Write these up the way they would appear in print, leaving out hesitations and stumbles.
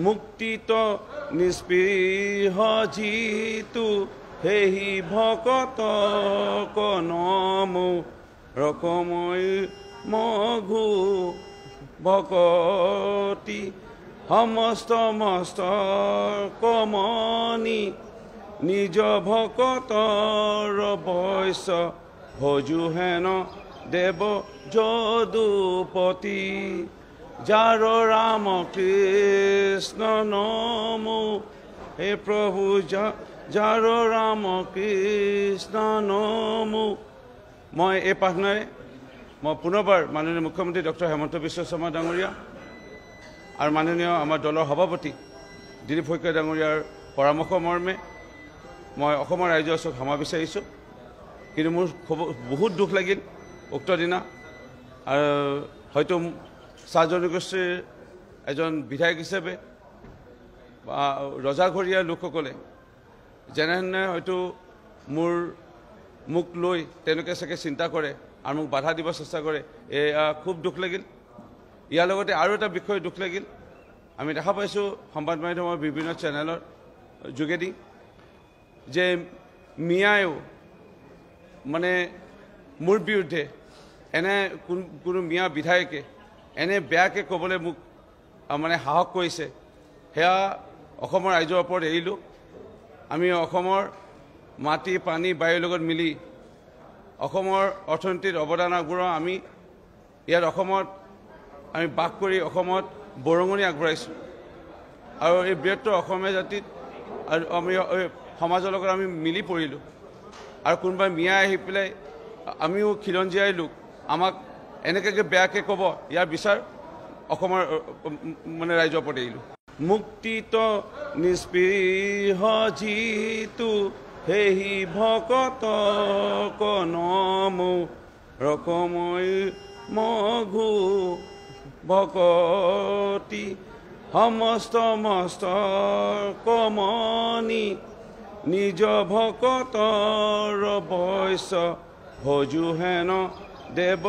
মুক্তিত নিস্পৃহ জিতু হেহি ভকত কনমু ৰকমৈ মঘু ভকতি সমস্ত মস্ত কমনি নিজ ভকতৰ বৈশ্য ভজু হেন দেৱ যদুপতি যাৰ ৰাম কৃষ্ণ নমো হে প্ৰভু যাৰ ৰাম কৃষ্ণ নমো। মই এই প্ৰাৰ্থনাৰে মই পুনৰবাৰ মাননীয় মুখ্যমন্ত্ৰী ডক্টৰ হেমন্ত বিশ্ব শৰ্মা ডাঙৰীয়া আৰু মাননীয় আমাৰ দলৰ সভাপতি দিলীপ শইকীয়া ডাঙৰীয়াৰ পৰামৰ্শ মৰ্মে মই অসমৰ ৰাইজৰ ওচৰত ক্ষমা বিচাৰিছোঁ। কিন্তু মোৰ বহুত দুখ লাগিল উক্ত দিনা, আৰু হয়তো চাহ জনগোষ্ঠীৰ এজন বিধায়ক হিচাপে বা ৰজাঘৰীয়া লোকসকলে যেনেধৰণে হয়তো মোক লৈ তেওঁলোকে চাগে চিন্তা কৰে আৰু মোক বাধা দিব চেষ্টা কৰে, এয়া খুব দুখ লাগিল। ইয়াৰ লগতে আৰু এটা বিষয় দুখ লাগিল, আমি দেখা পাইছোঁ সংবাদ মাধ্যমৰ বিভিন্ন চেনেলৰ যোগেদি যে মিয়ায়ো মানে মোৰ বিৰুদ্ধে এনে কোনো মিয়া বিধায়কে এনে বেয়াকৈ ক'বলৈ মোক মানে সাহস কৰিছে, সেয়া অসমৰ ৰাইজৰ ওপৰত এৰিলোঁ। আমি অসমৰ মাটি পানী বায়ুৰ লগত মিলি অসমৰ অৰ্থনীতিত অৱদান আগবঢ়াওঁ। আমি ইয়াত অসমত আমি বাস কৰি অসমত বৰঙণি আগবঢ়াইছোঁ, আৰু এই বৃহত্তৰ অসমীয়া জাতিত আৰু আমি সমাজৰ লগত আমি মিলি পৰিলোঁ। আৰু কোনোবাই মিয়া আহি পেলাই আমিও খিলঞ্জীয়াই লোক, আমাক এনেকৈ বেয়াকৈ ক'ব, ইয়াৰ বিচাৰ অসমৰ মানে ৰাইজৰ ওপৰত এৰিলোঁ। মুক্তিত নিস্পৃহ জিতু হেহি ভকত কনমু ৰকমৈ মঘু ভকতি সমস্ত মস্ত কমনি নিজ ভকতৰ বৈশ্য ভজু হেন দেৱ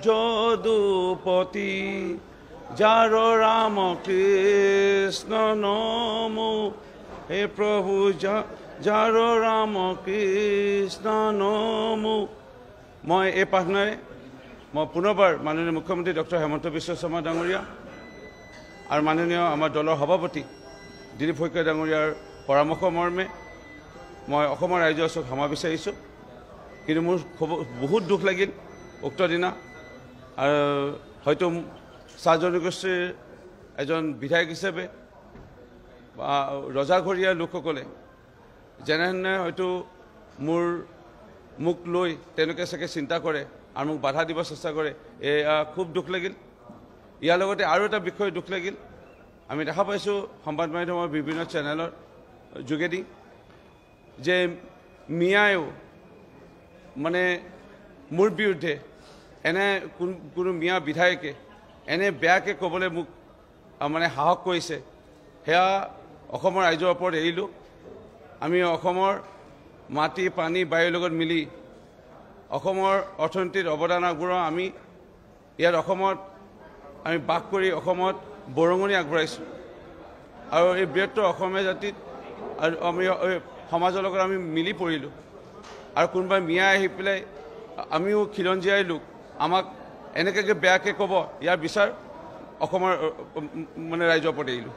যদুপতি যাৰ ৰাম কৃষ্ণ নমো হে প্ৰভু যাৰ ৰাম কৃষ্ণ নমো। মই এই প্ৰাৰ্থনাৰে মই পুনৰবাৰ মাননীয় মুখ্যমন্ত্ৰী ডক্টৰ হেমন্ত বিশ্ব শৰ্মা ডাঙৰীয়া আৰু মাননীয় আমাৰ দলৰ সভাপতি দিলীপ শইকীয়া ডাঙৰীয়াৰ পৰামৰ্শ মৰ্মে মই অসমৰ ৰাইজৰ ওচৰত ক্ষমা বিচাৰিছোঁ। কিন্তু মোৰ বহুত দুখ লাগিল উক্ত দিনা, আৰু হয়তো চাহ জনগোষ্ঠীৰ এজন বিধায়ক হিচাপে বা ৰজাঘৰীয়া লোকসকলে যেনেধৰণে হয়তো মোক লৈ তেওঁলোকে চাগে চিন্তা কৰে আৰু মোক বাধা দিব চেষ্টা কৰে, এয়া খুব দুখ লাগিল। ইয়াৰ লগতে আৰু এটা বিষয় দুখ লাগিল, আমি দেখা পাইছোঁ সংবাদ মাধ্যমৰ বিভিন্ন চেনেলৰ যোগেদি যে মিয়ায়ো মানে মোৰ বিৰুদ্ধে এনে কোনো মিয়া বিধায়কে এনে বেয়াকৈ ক'বলৈ মোক মানে সাহস কৰিছে, সেয়া অসমৰ ৰাইজৰ ওপৰত এৰিলোঁ। আমি অসমৰ মাটি পানী বায়ুৰ লগত মিলি অসমৰ অৰ্থনীতিত অৱদান আগবঢ়াওঁ। আমি ইয়াত অসমত আমি বাস কৰি অসমত বৰঙণি আগবঢ়াইছোঁ, আৰু এই বৃহত্তৰ অসমীয়া জাতিত আৰু আমি সমাজৰ লগত আমি মিলি পৰিলোঁ। আৰু কোনোবাই মিয়া আহি পেলাই আমিও খিলঞ্জীয়াই লোক, আমাক এনেকৈ বেয়াকৈ ক'ব, ইয়াৰ বিচাৰ অসমৰ মানে ৰাইজৰ ওপৰত এৰিলোঁ।